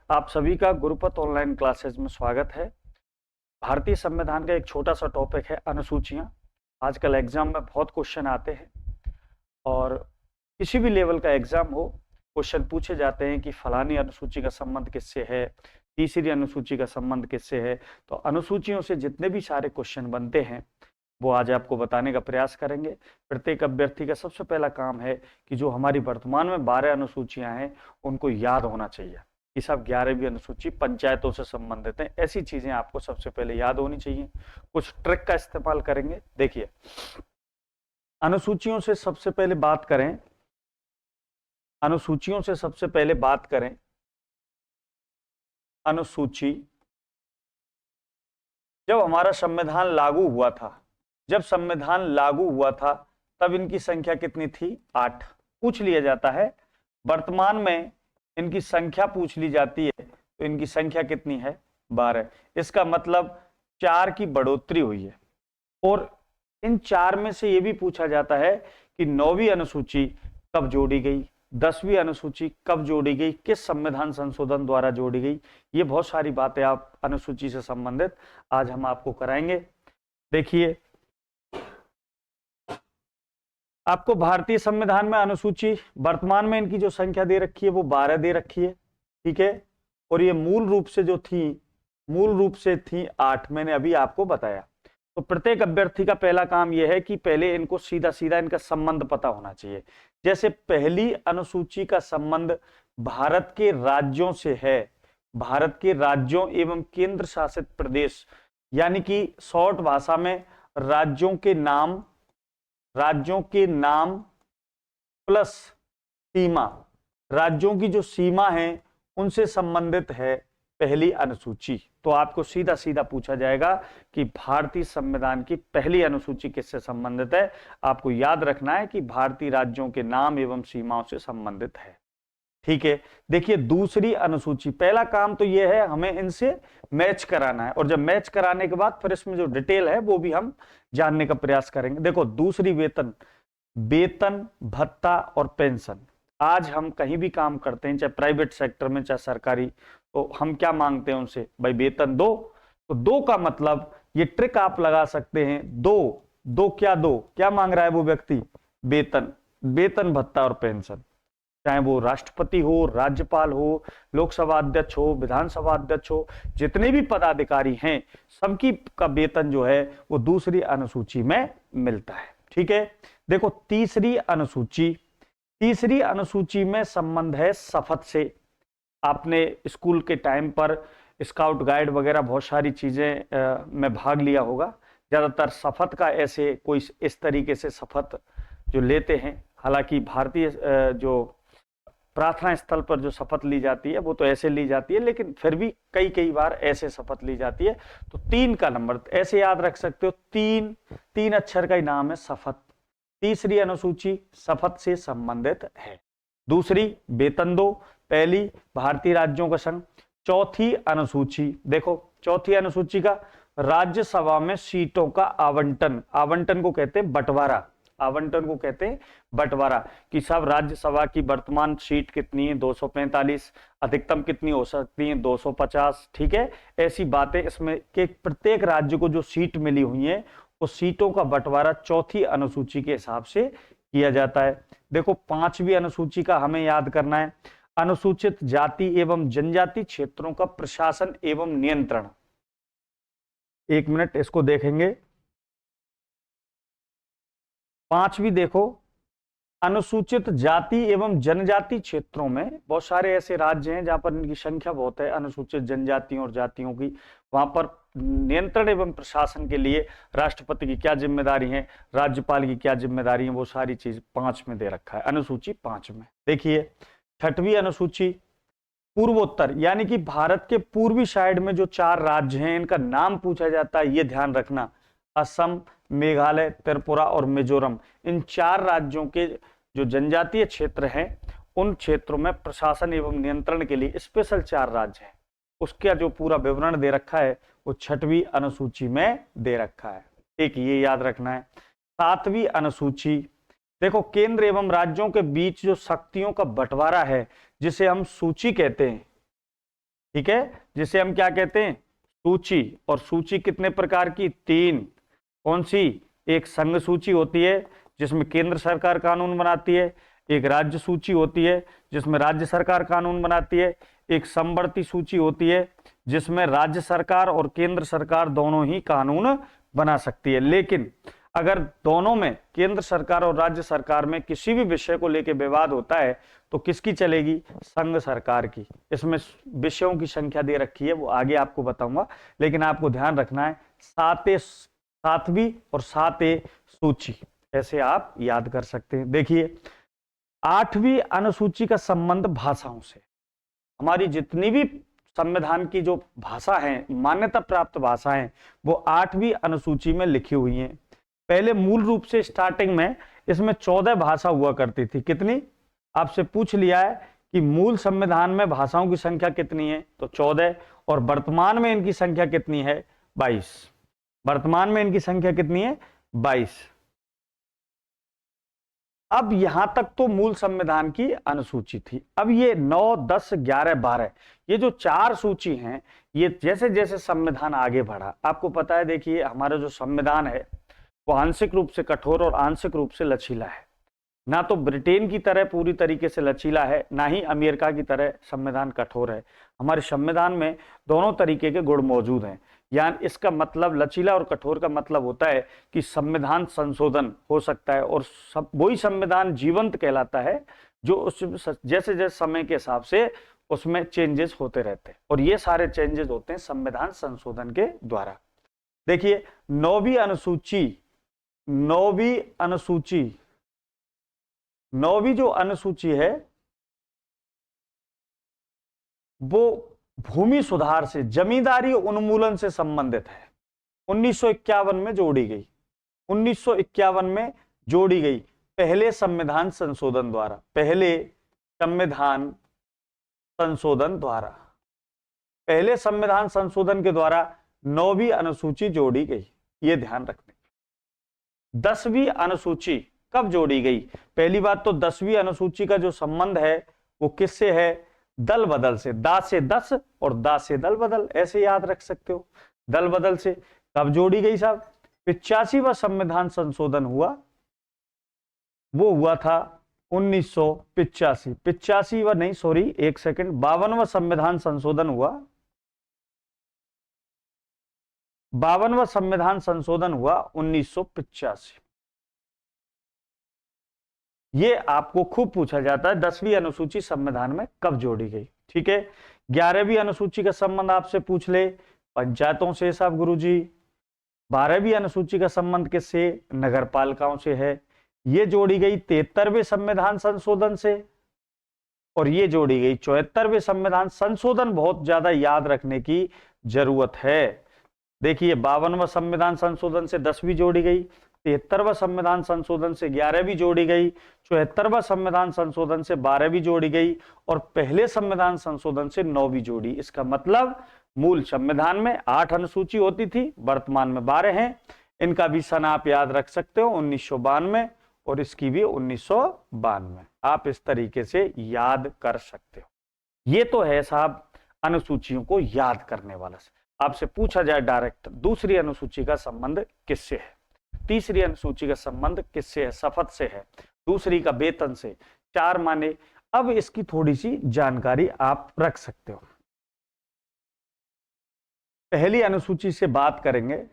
आप सभी का गुरुपथ ऑनलाइन क्लासेस में स्वागत है। भारतीय संविधान का एक छोटा सा टॉपिक है अनुसूचियां। आजकल एग्जाम में बहुत क्वेश्चन आते हैं और किसी भी लेवल का एग्जाम हो, क्वेश्चन पूछे जाते हैं कि फलानी अनुसूची का संबंध किससे है, तीसरी अनुसूची का संबंध किससे है। तो अनुसूचियों से जितने भी सारे क्वेश्चन बनते हैं वो आज आपको बताने का प्रयास करेंगे। प्रत्येक अभ्यर्थी का सबसे पहला काम है कि जो हमारी वर्तमान में 12 अनुसूचियां हैं उनको याद होना चाहिए कि सब 11वीं अनुसूची पंचायतों से संबंधित है। ऐसी चीजें आपको सबसे पहले याद होनी चाहिए। कुछ ट्रिक का इस्तेमाल करेंगे। देखिए, अनुसूचियों से सबसे पहले बात करें अनुसूचियों से सबसे पहले बात करें अनुसूची जब हमारा संविधान लागू हुआ था, जब संविधान लागू हुआ था तब इनकी संख्या कितनी थी? 8। पूछ लिया जाता है। वर्तमान में इनकी संख्या पूछ ली जाती है तो इनकी संख्या कितनी है? 12। इसका मतलब 4 की बढ़ोतरी हुई है। और इन 4 में से यह भी पूछा जाता है कि 9वीं अनुसूची कब जोड़ी गई, 10वीं अनुसूची कब जोड़ी गई, किस संविधान संशोधन द्वारा जोड़ी गई। ये बहुत सारी बातें आप अनुसूची से संबंधित आज हम आपको कराएंगे। देखिए, आपको भारतीय संविधान में अनुसूची वर्तमान में इनकी जो संख्या दे रखी है वो 12 दे रखी है, ठीक है। और ये मूल रूप से थी 8। मैंने अभी आपको बताया। तो प्रत्येक अभ्यर्थी का पहला काम यह है कि पहले इनको सीधा सीधा इनका संबंध पता होना चाहिए। जैसे पहली अनुसूची का संबंध भारत के राज्यों से है, भारत के राज्यों एवं केंद्र शासित प्रदेश, यानी कि शॉर्ट भाषा में राज्यों के नाम प्लस सीमा, राज्यों की जो सीमा है उनसे संबंधित है पहली अनुसूची। तो आपको सीधा सीधा पूछा जाएगा कि भारतीय संविधान की पहली अनुसूची किससे संबंधित है। आपको याद रखना है कि भारतीय राज्यों के नाम एवं सीमाओं से संबंधित है, ठीक है। देखिए, दूसरी अनुसूची, पहला काम तो यह है हमें इनसे मैच कराना है, और जब मैच कराने के बाद फिर इसमें जो डिटेल है वो भी हम जानने का प्रयास करेंगे। देखो, दूसरी वेतन भत्ता और पेंशन। आज हम कहीं भी काम करते हैं, चाहे प्राइवेट सेक्टर में चाहे सरकारी, तो हम क्या मांगते हैं उनसे? भाई वेतन दो। तो दो का मतलब, ये ट्रिक आप लगा सकते हैं, दो क्या मांग रहा है वो व्यक्ति? वेतन भत्ता और पेंशन। चाहे वो राष्ट्रपति हो, राज्यपाल हो, लोकसभा अध्यक्ष हो, विधानसभा अध्यक्ष हो, जितने भी पदाधिकारी हैं सबकी का वेतन जो है वो दूसरी अनुसूची में मिलता है, ठीक है। देखो, तीसरी अनुसूची में संबंध है शपथ से। आपने स्कूल के टाइम पर स्काउट गाइड वगैरह बहुत सारी चीजें में भाग लिया होगा। ज्यादातर शपथ का ऐसे कोई इस तरीके से शपथ जो लेते हैं, हालांकि भारतीय जो प्रार्थना स्थल पर जो शपथ ली जाती है वो तो ऐसे ली जाती है, लेकिन फिर भी कई बार ऐसे शपथ ली जाती है। तो 3 का नंबर ऐसे याद रख सकते हो, तीन अक्षर का ही नाम है शपथ। तीसरी अनुसूची शपथ से संबंधित है। दूसरी वेतन दो, पहली भारतीय राज्यों का संघ। चौथी अनुसूची, देखो चौथी अनुसूची का राज्यसभा में सीटों का आवंटन को कहते हैं बंटवारा, कि सब राज्यसभा की वर्तमान सीट कितनी है? 245। अधिकतम कितनी हो सकती है? 250, ठीक है। ऐसी बातें इसमें कि प्रत्येक राज्य को जो सीट मिली हुई है उस सीटों का बंटवारा चौथी अनुसूची के हिसाब से किया जाता है। देखो, 5वीं अनुसूची का हमें याद करना है, अनुसूचित जाति एवं जनजाति क्षेत्रों का प्रशासन एवं नियंत्रण। 1 मिनट इसको देखेंगे। 5वीं देखो, अनुसूचित जाति एवं जनजाति क्षेत्रों में बहुत सारे ऐसे राज्य हैं जहां पर इनकी संख्या बहुत है, अनुसूचित जनजातियों और जातियों की। वहां पर नियंत्रण एवं प्रशासन के लिए राष्ट्रपति की क्या जिम्मेदारी है, राज्यपाल की क्या जिम्मेदारी है, वो सारी चीज 5 में दे रखा है, अनुसूची 5 में। देखिए, 6वीं अनुसूची पूर्वोत्तर, यानी कि भारत के पूर्वी साइड में जो 4 राज्य हैं इनका नाम पूछा जाता है, ये ध्यान रखना। असम, मेघालय, त्रिपुरा और मिजोरम, इन 4 राज्यों के जो जनजातीय क्षेत्र हैं उन क्षेत्रों में प्रशासन एवं नियंत्रण के लिए स्पेशल 4 राज्य हैं। उसका जो पूरा विवरण दे रखा है वो 6वीं अनुसूची में दे रखा है, एक ये याद रखना है। 7वीं अनुसूची, देखो केंद्र एवं राज्यों के बीच जो शक्तियों का बंटवारा है जिसे हम सूची कहते हैं, ठीक है, जिसे हम क्या कहते हैं, सूची। और सूची कितने प्रकार की, 3। कौन सी, एक संघ सूची होती है जिसमें केंद्र सरकार कानून बनाती है, एक राज्य सूची होती है जिसमें राज्य सरकार कानून बनाती है, एक समवर्ती सूची होती है जिसमें राज्य सरकार और केंद्र सरकार दोनों ही कानून बना सकती है। लेकिन अगर दोनों में, केंद्र सरकार और राज्य सरकार में किसी भी विषय को लेकर विवाद होता है तो किसकी चलेगी, संघ सरकार की। इसमें विषयों की संख्या दे रखी है, वो आगे आपको बताऊंगा, लेकिन आपको ध्यान रखना है 7वीं और 7 सूची, ऐसे आप याद कर सकते हैं। देखिए 8वीं अनुसूची का संबंध भाषाओं से। हमारी जितनी भी संविधान की जो भाषा है, मान्यता प्राप्त भाषा है, वो 8वीं अनुसूची में लिखी हुई हैं। पहले मूल रूप से स्टार्टिंग में इसमें 14 भाषा हुआ करती थी। कितनी, आपसे पूछ लिया है कि मूल संविधान में भाषाओं की संख्या कितनी है, तो 14। और वर्तमान में इनकी संख्या कितनी है, 22। वर्तमान में इनकी संख्या कितनी है, 22। अब यहां तक तो मूल संविधान की अनुसूची थी। अब ये 9, 10, 11, 12 ये जो 4 सूची हैं, ये जैसे जैसे संविधान आगे बढ़ा, आपको पता है, देखिए हमारा जो संविधान है वो आंशिक रूप से कठोर और आंशिक रूप से लचीला है। ना तो ब्रिटेन की तरह पूरी तरीके से लचीला है, ना ही अमेरिका की तरह संविधान कठोर है। हमारे संविधान में दोनों तरीके के गुण मौजूद हैं। यानी इसका मतलब, लचीला और कठोर का मतलब होता है कि संविधान संशोधन हो सकता है, और वही संविधान जीवंत कहलाता है जो उस जैसे जैसे समय के हिसाब से उसमें चेंजेस होते रहते हैं, और ये सारे चेंजेस होते हैं संविधान संशोधन के द्वारा। देखिए 9वीं जो अनुसूची है वो भूमि सुधार से, जमींदारी उन्मूलन से संबंधित है। 1951 में जोड़ी गई, 1951 में जोड़ी गई पहले संविधान संशोधन द्वारा, पहले संविधान संशोधन के द्वारा 9वीं अनुसूची जोड़ी गई। ये ध्यान रखने। 10वीं अनुसूची कब जोड़ी गई? पहली बात तो 10वीं अनुसूची का जो संबंध है वो किससे है? दल बदल से। दा से 10 और दा से दल बदल, ऐसे याद रख सकते हो, दल बदल से। कब जोड़ी गई साहब? 85वां संविधान संशोधन हुआ, वो हुआ था 1985। 85वां नहीं, सॉरी एक सेकंड, 52वां संविधान संशोधन हुआ, 52वां संविधान संशोधन हुआ 1985। ये आपको खूब पूछा जाता है, 10वीं अनुसूची संविधान में कब जोड़ी गई। ठीक है। 11वीं अनुसूची का संबंध आपसे पूछ ले, पंचायतों से साहब गुरुजी। 12वीं अनुसूची का संबंध किससे? नगर पालिकाओं से है। ये जोड़ी गई 73वें संविधान संशोधन से, और ये जोड़ी गई 74वें संविधान संशोधन। बहुत ज्यादा याद रखने की जरूरत है। देखिए 52वां संविधान संशोधन से 10वीं जोड़ी गई, 73वां संविधान संशोधन से 11वीं जोड़ी गई, 74वां संविधान संशोधन से 12वीं जोड़ी गई, और पहले संविधान संशोधन से 9वीं जोड़ी। इसका मतलब मूल संविधान में 8 अनुसूची होती थी, वर्तमान में 12 हैं। इनका भी सन आप याद रख सकते हो 1992, और इसकी भी 1992। आप इस तरीके से याद कर सकते हो। ये तो है साहब अनुसूचियों को याद करने वाला। आपसे पूछा जाए डायरेक्ट, दूसरी अनुसूची का संबंध किससे है? तीसरी अनुसूची का संबंध किससे है? शपथ से है। दूसरी का वेतन से। 4 माने। अब इसकी थोड़ी सी जानकारी आप रख सकते हो। पहली अनुसूची से बात करेंगे,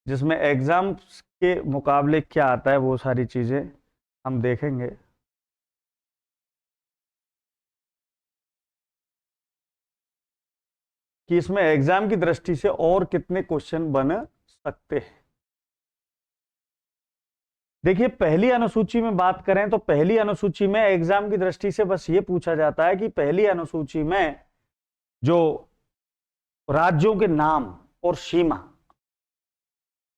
जिसमें एग्जाम के मुकाबले क्या आता है वो सारी चीजें हम देखेंगे। कि इसमें एग्जाम की दृष्टि से और कितने क्वेश्चन बन सकते हैं। देखिए पहली अनुसूची में बात करें तो पहली अनुसूची में एग्जाम की दृष्टि से बस ये पूछा जाता है कि पहली अनुसूची में जो राज्यों के नाम और सीमा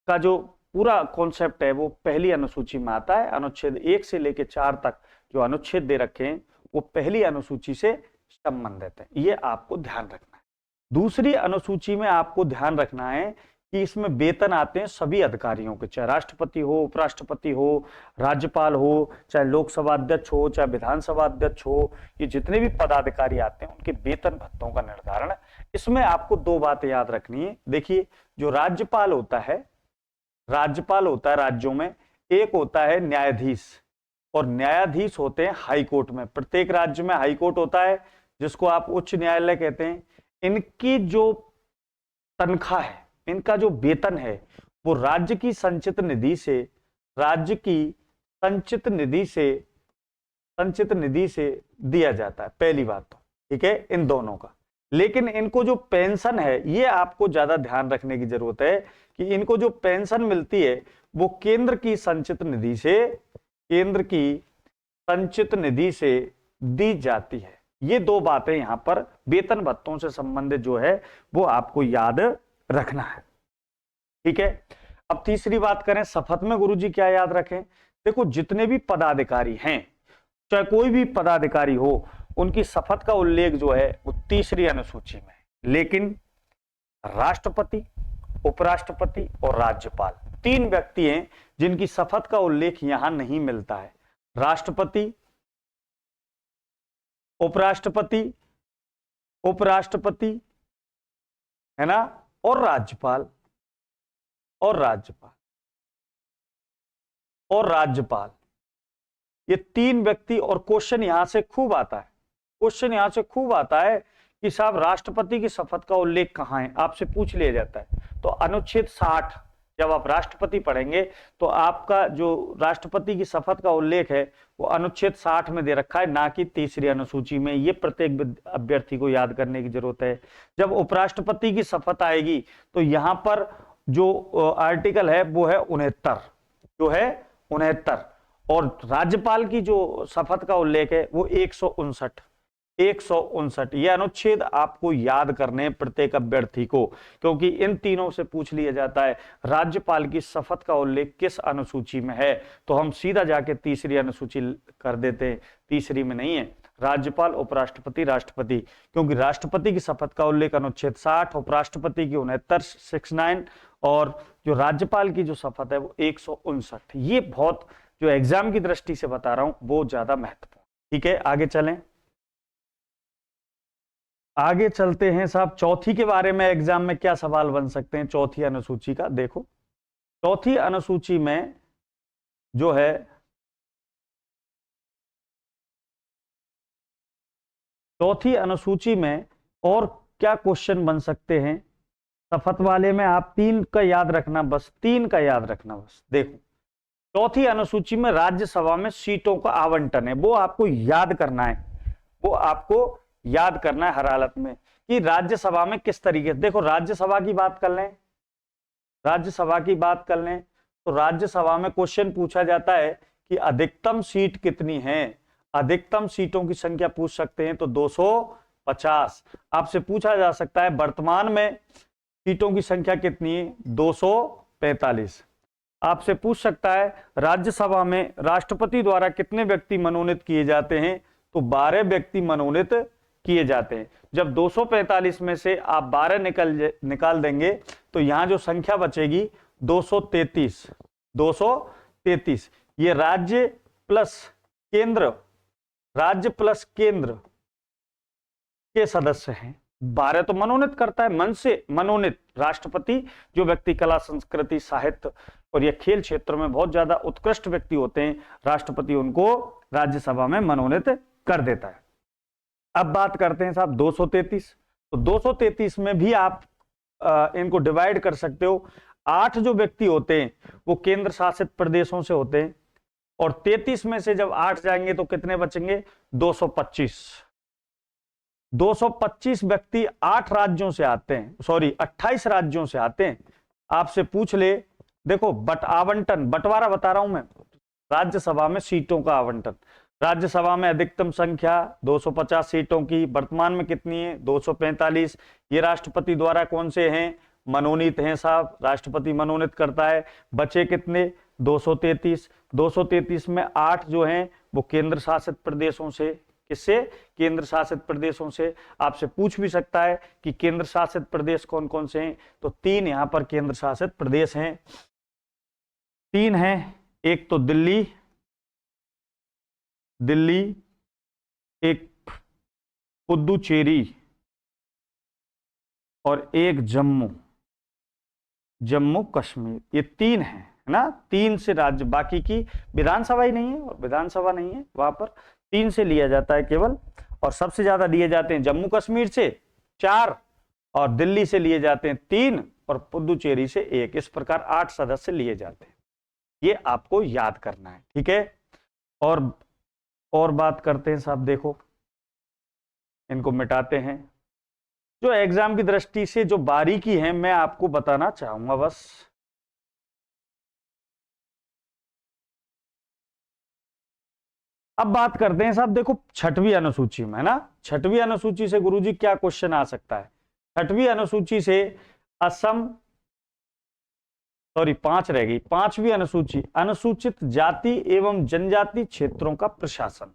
का जो पूरा कॉन्सेप्ट है वो पहली अनुसूची में आता है। अनुच्छेद 1 से लेकर 4 तक जो अनुच्छेद दे रखे हैं वो पहली अनुसूची से संबंधित है। ये आपको ध्यान रखना है। दूसरी अनुसूची में आपको ध्यान रखना है कि इसमें वेतन आते हैं सभी अधिकारियों के, चाहे राष्ट्रपति हो, उपराष्ट्रपति हो, राज्यपाल हो, चाहे लोकसभा अध्यक्ष हो, चाहे विधानसभा अध्यक्ष हो, ये जितने भी पदाधिकारी आते हैं उनके वेतन भत्तों का निर्धारण। इसमें आपको दो बातें याद रखनी है। देखिए, जो राज्यपाल होता है राज्यों में, एक होता है न्यायाधीश, और न्यायाधीश होते हैं हाई कोर्ट में। प्रत्येक राज्य में हाई कोर्ट होता है, जिसको आप उच्च न्यायालय कहते हैं। इनकी जो तनख्वाह है, इनका जो वेतन है, वो राज्य की संचित निधि से दिया जाता है, पहली बात तो, ठीक है, इन दोनों का। लेकिन इनको जो पेंशन है, ये आपको ज्यादा ध्यान रखने की जरूरत है कि इनको जो पेंशन मिलती है वो केंद्र की संचित निधि से दी जाती है। ये दो बातें यहां पर वेतन भत्तों से संबंधित जो है वो आपको याद रखना है, ठीक है। अब तीसरी बात करें, शपथ में गुरुजी क्या याद रखें। देखो, जितने भी पदाधिकारी हैं, चाहे कोई भी पदाधिकारी हो, उनकी शपथ का उल्लेख जो है वो तीसरी अनुसूची में है। लेकिन राष्ट्रपति, उपराष्ट्रपति और राज्यपाल, तीन व्यक्ति हैं जिनकी शपथ का उल्लेख यहां नहीं मिलता है। राष्ट्रपति, उपराष्ट्रपति है ना, और राज्यपाल, ये तीन व्यक्ति। और क्वेश्चन यहां से खूब आता है कि साहब राष्ट्रपति की शपथ का उल्लेख कहां है, आपसे पूछ लिया जाता है। तो अनुच्छेद 60, जब आप राष्ट्रपति पढ़ेंगे तो आपका जो राष्ट्रपति की शपथ का उल्लेख है वो अनुच्छेद 60 में दे रखा है, ना कि तीसरी अनुसूची में। ये प्रत्येक अभ्यर्थी को याद करने की जरूरत है। जब उपराष्ट्रपति की शपथ आएगी तो यहां पर जो आर्टिकल है वो है 69, और राज्यपाल की जो शपथ का उल्लेख है वो 159। यह अनुच्छेद आपको याद करने प्रत्येक अभ्यर्थी को, क्योंकि इन तीनों से पूछ लिया जाता है राज्यपाल की शपथ का उल्लेख किस अनुसूची में है। तो हम सीधा जाके तीसरी अनुसूची कर देते हैं, तीसरी में नहीं है। राज्यपाल, उपराष्ट्रपति, राष्ट्रपति, क्योंकि राष्ट्रपति की शपथ का उल्लेख अनुच्छेद 60, उपराष्ट्रपति की 69, और जो राज्यपाल की जो शपथ है वो 159। ये बहुत, जो एग्जाम की दृष्टि से बता रहा हूं, वो ज्यादा महत्वपूर्ण, ठीक है। आगे चलते हैं साहब। चौथी के बारे में एग्जाम में क्या सवाल बन सकते हैं चौथी अनुसूची का। देखो, चौथी अनुसूची में जो है, चौथी अनुसूची में और क्या क्वेश्चन बन सकते हैं। शपथ वाले में आप 3 का याद रखना, बस 3 का याद रखना बस। देखो, चौथी अनुसूची में राज्यसभा में सीटों का आवंटन है, वो आपको याद करना है, हर हालत में, कि राज्यसभा में किस तरीके से। देखो, राज्यसभा की बात कर लें तो राज्यसभा में क्वेश्चन पूछा जाता है कि अधिकतम सीट कितनी है। अधिकतम सीटों की संख्या पूछ सकते हैं तो 250। आपसे पूछा जा सकता है वर्तमान में सीटों की संख्या कितनी है, 245। आपसे पूछ सकता है राज्यसभा में राष्ट्रपति द्वारा कितने व्यक्ति मनोनीत किए जाते हैं, तो 12 व्यक्ति मनोनीत किए जाते हैं। जब 245 में से आप 12 निकाल देंगे तो यहां जो संख्या बचेगी 233। ये राज्य प्लस केंद्र के सदस्य हैं। 12 तो मनोनीत करता है, मन से मनोनीत राष्ट्रपति, जो व्यक्ति कला, संस्कृति, साहित्य और ये खेल क्षेत्र में बहुत ज्यादा उत्कृष्ट व्यक्ति होते हैं, राष्ट्रपति उनको राज्यसभा में मनोनीत कर देता है। अब बात करते हैं साहब 233। तो 233 में भी आप इनको डिवाइड कर सकते हो। 8 जो व्यक्ति होते हैं वो केंद्र शासित प्रदेशों से होते हैं, और 33 में से जब 8 जाएंगे तो कितने बचेंगे, 225 व्यक्ति 8 राज्यों से आते हैं, 28 राज्यों से आते हैं। आपसे पूछ ले, देखो बंटवारा बता रहा हूं मैं, राज्यसभा में सीटों का आवंटन। राज्यसभा में अधिकतम संख्या 250 सीटों की, वर्तमान में कितनी है, 245। ये राष्ट्रपति द्वारा कौन से हैं, मनोनीत हैं साहब, राष्ट्रपति मनोनीत करता है। बचे कितने, 233। 233 में 8 जो हैं वो केंद्र शासित प्रदेशों से, किससे? केंद्र शासित प्रदेशों से। आपसे पूछ भी सकता है कि केंद्र शासित प्रदेश कौन कौन से हैं, तो 3 यहां पर केंद्र शासित प्रदेश हैं, 3 हैं। एक तो दिल्ली, एक पुदुचेरी और एक जम्मू कश्मीर। ये 3 हैं, है ना। 3 से राज्य, बाकी की विधानसभा ही नहीं है और विधानसभा नहीं है वहां पर, 3 से लिया जाता है केवल। और सबसे ज्यादा लिए जाते हैं जम्मू कश्मीर से 4, और दिल्ली से लिए जाते हैं 3, और पुदुचेरी से 1। इस प्रकार 8 सदस्य लिए जाते हैं। ये आपको याद करना है, ठीक है। और बात करते हैं साहब, देखो इनको मिटाते हैं। जो एग्जाम की दृष्टि से जो बारीकी है मैं आपको बताना चाहूंगा बस। अब बात करते हैं साहब, देखो 6वीं अनुसूची में, है ना। 6वीं अनुसूची से गुरुजी क्या क्वेश्चन आ सकता है? 6वीं अनुसूची से असम, सॉरी 5 रह गई, 5वीं अनुसूची, अनुसूचित जाति एवं जनजाति क्षेत्रों का प्रशासन।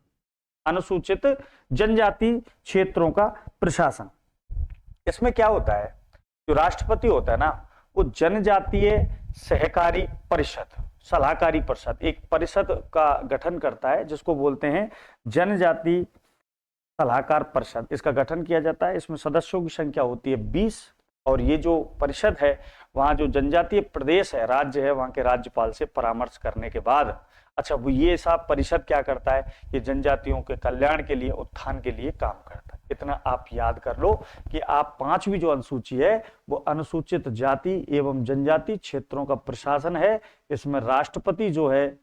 अनुसूचित जनजाति क्षेत्रों का प्रशासन। इसमें क्या होता है, जो राष्ट्रपति होता है ना, वो जनजातीय सहकारी परिषद, सलाहकारी परिषद, एक परिषद का गठन करता है जिसको बोलते हैं जनजाति सलाहकार परिषद। इसका गठन किया जाता है। इसमें सदस्यों की संख्या होती है 20, और ये जो परिषद है वहां जो जनजातीय प्रदेश है, राज्य है, वहां के राज्यपाल से परामर्श करने के बाद, अच्छा वो ये साहब परिषद क्या करता है, ये जनजातियों के कल्याण के लिए, उत्थान के लिए काम करता है। इतना आप याद कर लो कि आप 5वीं जो अनुसूची है वो अनुसूचित जाति एवं जनजाति क्षेत्रों का प्रशासन है। इसमें राष्ट्रपति जो है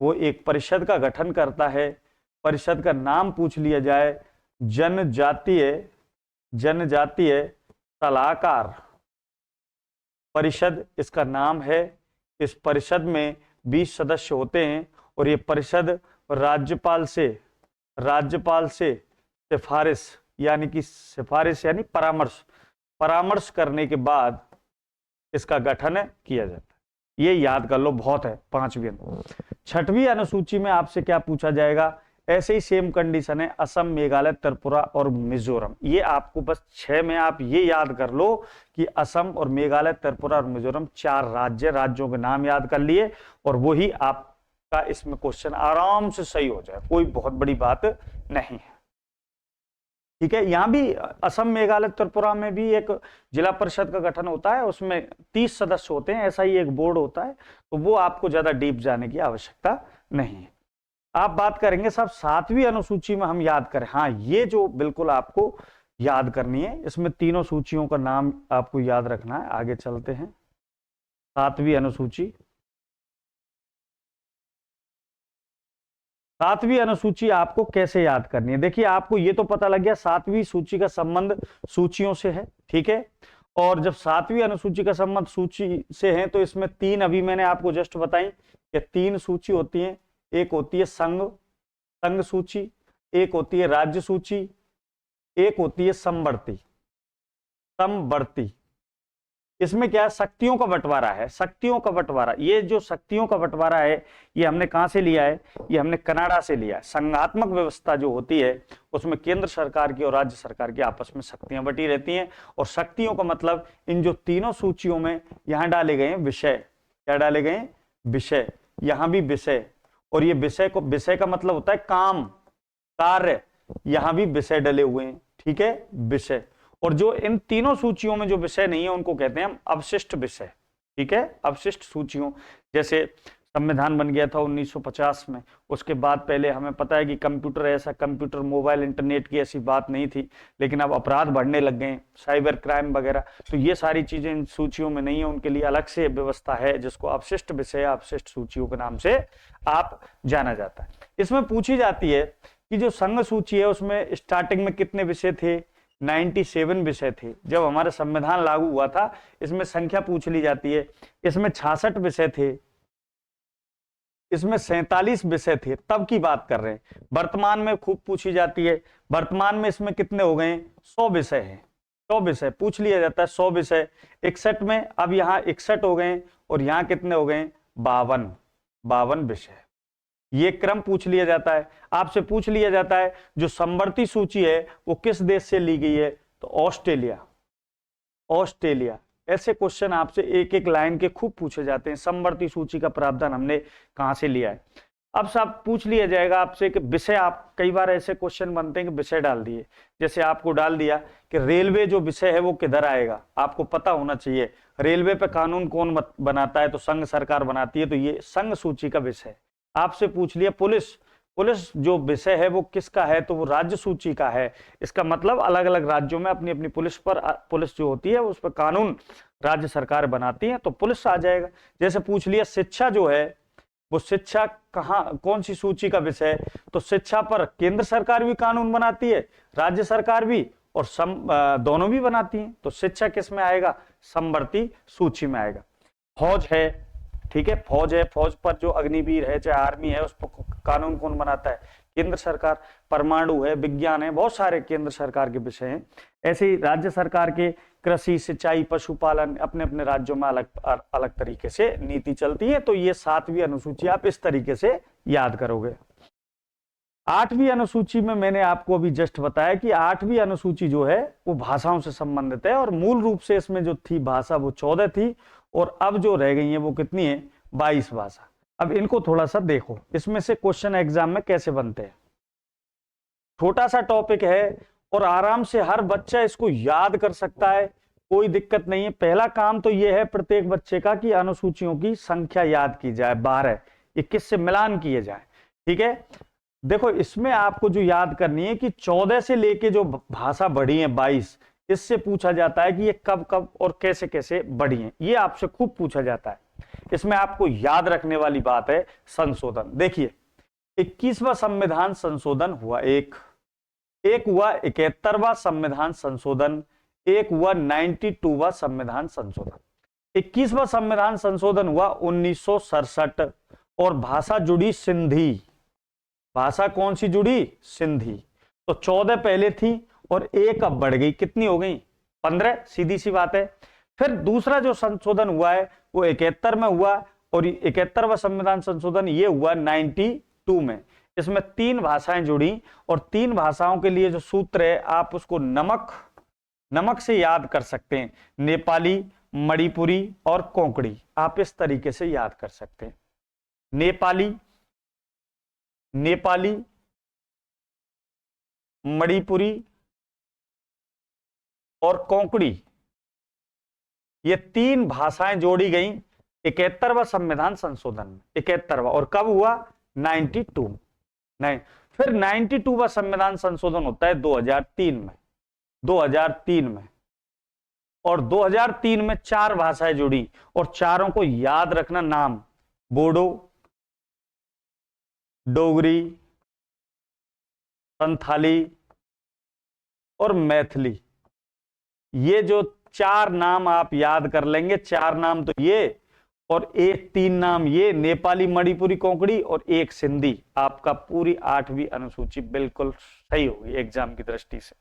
वो एक परिषद का गठन करता है। परिषद का नाम पूछ लिया जाए, जनजातीय सलाहकार परिषद इसका नाम है। इस परिषद में 20 सदस्य होते हैं, और ये परिषद राज्यपाल से सिफारिश यानी परामर्श करने के बाद इसका गठन किया जाता है। ये याद कर लो, बहुत है 5वीं। 6वीं अनुसूची में आपसे क्या पूछा जाएगा? ऐसे ही सेम कंडीशन है, असम, मेघालय, त्रिपुरा और मिजोरम। ये आपको बस 6 में आप ये याद कर लो कि असम और मेघालय, त्रिपुरा और मिजोरम 4 राज्यों के नाम याद कर लिए, और वही आपका इसमें क्वेश्चन आराम से सही हो जाए, कोई बहुत बड़ी बात नहीं है, ठीक है। यहां भी असम, मेघालय, त्रिपुरा में भी एक जिला परिषद का गठन होता है, उसमें 30 सदस्य होते हैं, ऐसा ही एक बोर्ड होता है, तो वो आपको ज्यादा डीप जाने की आवश्यकता नहीं है। आप बात करेंगे साहब 7वीं अनुसूची में, हम याद करें, हाँ ये जो बिल्कुल आपको याद करनी है, इसमें तीनों सूचियों का नाम आपको याद रखना है। आगे चलते हैं। 7वीं अनुसूची, 7वीं अनुसूची आपको कैसे याद करनी है? देखिए आपको ये तो पता लग गया 7वीं सूची का संबंध सूचियों से है, ठीक है। और जब 7वीं अनुसूची का संबंध सूची से है तो इसमें 3 अभी मैंने आपको जस्ट बताई कि 3 सूची होती है। एक होती है संघ सूची, एक होती है राज्य सूची, एक होती है समवर्ती। इसमें क्या है, शक्तियों का बंटवारा है, शक्तियों का बंटवारा। ये जो शक्तियों का बंटवारा है ये हमने कहां से लिया है? ये हमने कनाडा से लिया है। संघात्मक व्यवस्था जो होती है उसमें केंद्र सरकार की और राज्य सरकार की आपस में शक्तियां बटी रहती हैं, और शक्तियों का मतलब इन जो तीनों सूचियों में यहां डाले गए हैं विषय। क्या डाले गए हैं? विषय। यहां भी विषय, और ये विषय का मतलब होता है काम, कार्य, यहां भी विषय डले हुए हैं, ठीक है, विषय। और जो इन तीनों सूचियों में जो विषय नहीं है उनको कहते हैं हम अवशिष्ट विषय, ठीक है, अवशिष्ट सूचियों। जैसे संविधान बन गया था 1950 में, उसके बाद पहले हमें पता है कि कंप्यूटर, मोबाइल, इंटरनेट की ऐसी बात नहीं थी, लेकिन अब अपराध बढ़ने लग गए, साइबर क्राइम वगैरह, तो ये सारी चीजें इन सूचियों में नहीं है, उनके लिए अलग से व्यवस्था है जिसको अवशिष्ट विषय, अवशिष्ट सूचियों के नाम से आप जाना जाता है। इसमें पूछी जाती है कि जो संघ सूची है उसमें स्टार्टिंग में कितने विषय थे? 97 विषय थे। जब हमारा संविधान लागू हुआ था इसमें संख्या पूछ ली जाती है, इसमें 66 विषय थे, इसमें 47 विषय थे, तब की बात कर रहे हैं। वर्तमान में खूब पूछी जाती है, वर्तमान में इसमें कितने हो गए? 100 विषय हैं, 100 विषय पूछ लिया जाता है, 100 विषय। 61 में अब यहाँ 61 हो गए, और यहाँ कितने हो गए? 52 विषय, ये क्रम पूछ लिया जाता है। आपसे पूछ लिया जाता है जो समवर्ती सूची है वो किस देश से ली गई है, तो ऑस्ट्रेलिया। ऑस्ट्रेलिया। ऐसे क्वेश्चन आपसे एक एक लाइन के खूब पूछे जाते हैं। समवर्ती सूची का प्रावधान हमने कहां से लिया है। अब सब पूछ लिया जाएगा आपसे कि विषय, आप कई बार ऐसे क्वेश्चन बनते हैं कि विषय डाल दिए, जैसे आपको डाल दिया कि रेलवे जो विषय है वो किधर आएगा, आपको पता होना चाहिए रेलवे पे कानून कौन बनाता है, तो संघ सरकार बनाती है, तो ये संघ सूची का विषय है। आपसे पूछ लिया पुलिस, पुलिस जो विषय है वो किसका है, तो वो राज्य सूची का है। इसका मतलब अलग अलग राज्यों में अपनी अपनी पुलिस जो होती है उस पर कानून राज्य सरकार बनाती है, तो पुलिस आ जाएगा। जैसे पूछ लिया शिक्षा जो है वो शिक्षा कहाँ, कौन सी सूची का विषय है, तो शिक्षा पर केंद्र सरकार भी कानून बनाती है, राज्य सरकार भी, और दोनों भी बनाती हैं, तो शिक्षा किस में आएगा, समवर्ती सूची में आएगा। फौज है, ठीक है, फौज है, फौज पर जो अग्निवीर है चाहे आर्मी है उस पर कानून कौन बनाता है, केंद्र सरकार। परमाणु है, विज्ञान है, बहुत सारे केंद्र सरकार के विषय हैं। ऐसे ही राज्य सरकार के कृषि, सिंचाई, पशुपालन अपने अपने राज्यों में अलग अलग तरीके से नीति चलती है। तो ये 7वीं अनुसूची आप इस तरीके से याद करोगे। 8वीं अनुसूची में मैंने आपको अभी जस्ट बताया कि 8वीं अनुसूची जो है वो भाषाओं से संबंधित है, और मूल रूप से इसमें जो थी भाषा वो 14 थी, और अब जो रह गई है वो कितनी है, 22 भाषा। अब इनको थोड़ा सा देखो, इसमें से क्वेश्चन एग्जाम में कैसे बनते हैं। छोटा सा टॉपिक है और आराम से हर बच्चा इसको याद कर सकता है, कोई दिक्कत नहीं है। पहला काम तो यह है प्रत्येक बच्चे का कि अनुसूचियों की संख्या याद की जाए, 12, 21 से मिलान किए जाए, ठीक है। देखो इसमें आपको जो याद करनी है कि 14 से लेके जो भाषा बढ़ी है 22, इससे पूछा जाता है कि ये कब कब और कैसे कैसे बढ़ी है, ये आपसे खूब पूछा जाता है। इसमें आपको याद रखने वाली बात है संशोधन। देखिए 21वां संविधान संशोधन हुआ, एक हुआ 71वां संविधान संशोधन, एक हुआ 92वां संविधान संशोधन। 21वां संविधान संशोधन हुआ 1967, और भाषा जुड़ी सिंधी। भाषा कौन सी जुड़ी, सिंधी। तो 14 पहले थी और एक अब बढ़ गई, कितनी हो गई, 15, सीधी सी बात है। फिर दूसरा जो संशोधन हुआ है वो 71 में हुआ, और 71वां संविधान संशोधन ये हुआ 92 में। इसमें 3 भाषाएं जुड़ी, और 3 भाषाओं के लिए जो सूत्र है आप उसको नमक से याद कर सकते हैं, नेपाली, मणिपुरी और कोंकणी। आप इस तरीके से याद कर सकते हैं, नेपाली, मणिपुरी और कोंकणी, ये 3 भाषाएं जोड़ी गई 71वां संविधान संशोधन में। 71वां, और कब हुआ, 92 नहीं। फिर 92वां संविधान संशोधन होता है 2003 में, 2003 में, और 2003 में 4 भाषाएं जुड़ी, और चारों को याद रखना नाम, बोडो, डोगरी, संथाली और मैथिली। ये जो 4 नाम आप याद कर लेंगे, 4 नाम तो ये, और 3 नाम ये, नेपाली, मणिपुरी, कोंकणी, और 1 सिंधी। आपका पूरी 8वीं अनुसूची बिल्कुल सही होगी एग्जाम की दृष्टि से,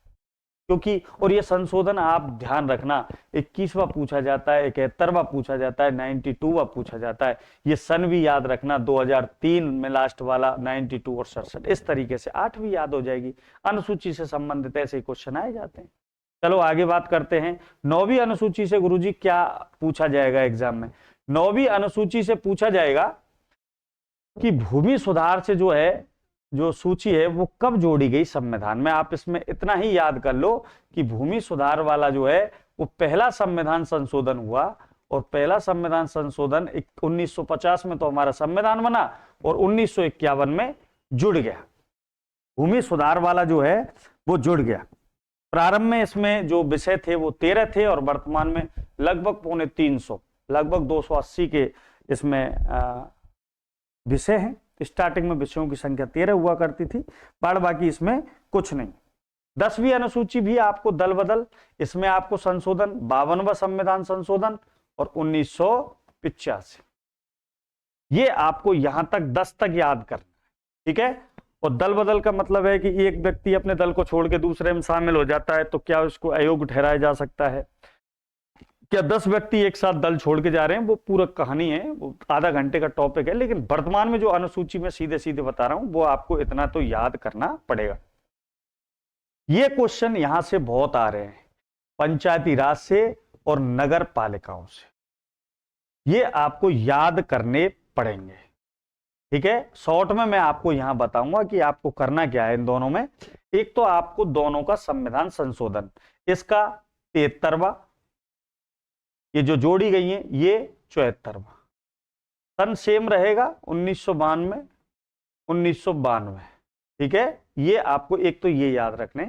क्योंकि, और ये संशोधन आप ध्यान रखना, 21वां पूछा जाता है, 71वां पूछा जाता है, 92वां पूछा जाता है। ये सन भी याद रखना, 2003 में लास्ट वाला, 92 और 67, इस तरीके से 8वीं याद हो जाएगी। अनुसूची से संबंधित ऐसे क्वेश्चन आए जाते हैं। चलो आगे बात करते हैं 9वीं अनुसूची से। गुरुजी क्या पूछा जाएगा एग्जाम में, 9वीं अनुसूची से पूछा जाएगा कि भूमि सुधार से जो है, जो सूची है वो कब जोड़ी गई संविधान में। आप इसमें इतना ही याद कर लो कि भूमि सुधार वाला जो है वो पहला संविधान संशोधन हुआ, और पहला संविधान संशोधन 1950 में तो हमारा संविधान बना, और 1951 में जुड़ गया। भूमि सुधार वाला जो है वो जुड़ गया। प्रारंभ में इसमें जो विषय थे वो 13 थे, और वर्तमान में लगभग 350, लगभग 280 के इसमें विषय हैं। स्टार्टिंग में विषयों की संख्या 13 हुआ करती थी, बाद बाकी इसमें कुछ नहीं। 10वीं अनुसूची भी आपको दल बदल, इसमें आपको संशोधन 52वां संविधान संशोधन और 1985, ये आपको यहां तक 10 तक याद करना है, ठीक है। और दल बदल का मतलब है कि एक व्यक्ति अपने दल को छोड़ के दूसरे में शामिल हो जाता है तो क्या उसको अयोग्य ठहराया जा सकता है। क्या 10 व्यक्ति एक साथ दल छोड़ के जा रहे हैं, वो पूरा कहानी है, वो आधा घंटे का टॉपिक है। लेकिन वर्तमान में जो अनुसूची में सीधे सीधे बता रहा हूं वो आपको इतना तो याद करना पड़ेगा। ये क्वेश्चन यहां से बहुत आ रहे हैं, पंचायती राज से और नगर पालिकाओं से, ये आपको याद करने पड़ेंगे। ठीक है, शॉर्ट में मैं आपको यहां बताऊंगा कि आपको करना क्या है इन दोनों में। एक तो आपको दोनों का संविधान संशोधन, इसका 73वां, ये जो जोड़ी गई है ये 74वां, सन सेम रहेगा 1992 1992। ठीक है, ये आपको एक तो ये याद रखने।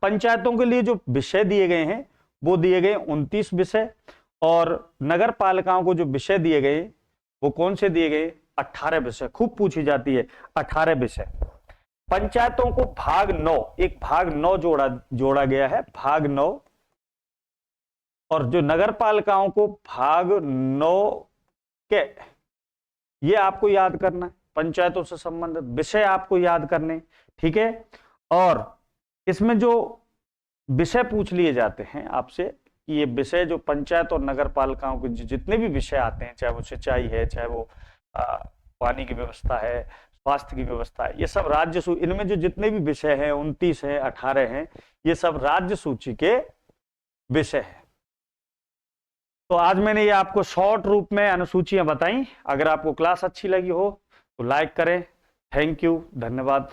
पंचायतों के लिए जो विषय दिए गए हैं वो दिए गए 29 विषय, और नगर पालिकाओं को जो विषय दिए गए वो कौन से दिए गए, 18 विषय। खूब पूछी जाती है 18 विषय। पंचायतों को भाग 9, एक भाग 9 जोड़ा गया है, भाग 9, और जो नगर पालिकाओं को भाग 9 के, ये आपको याद करना है। पंचायतों से संबंधित विषय आपको याद करने। ठीक है, और इसमें जो विषय पूछ लिए जाते हैं आपसे कि ये विषय जो पंचायत और नगर पालिकाओं के जितने भी विषय आते हैं, चाहे वो सिंचाई है, चाहे वो पानी की व्यवस्था है, स्वास्थ्य की व्यवस्था है, ये सब राज्य सूची, इनमें जो जितने भी विषय हैं 29 है, 18 हैं, ये सब राज्य सूची के विषय है। तो आज मैंने ये आपको शॉर्ट रूप में अनुसूचियां बताई। अगर आपको क्लास अच्छी लगी हो तो लाइक करें। थैंक यू, धन्यवाद।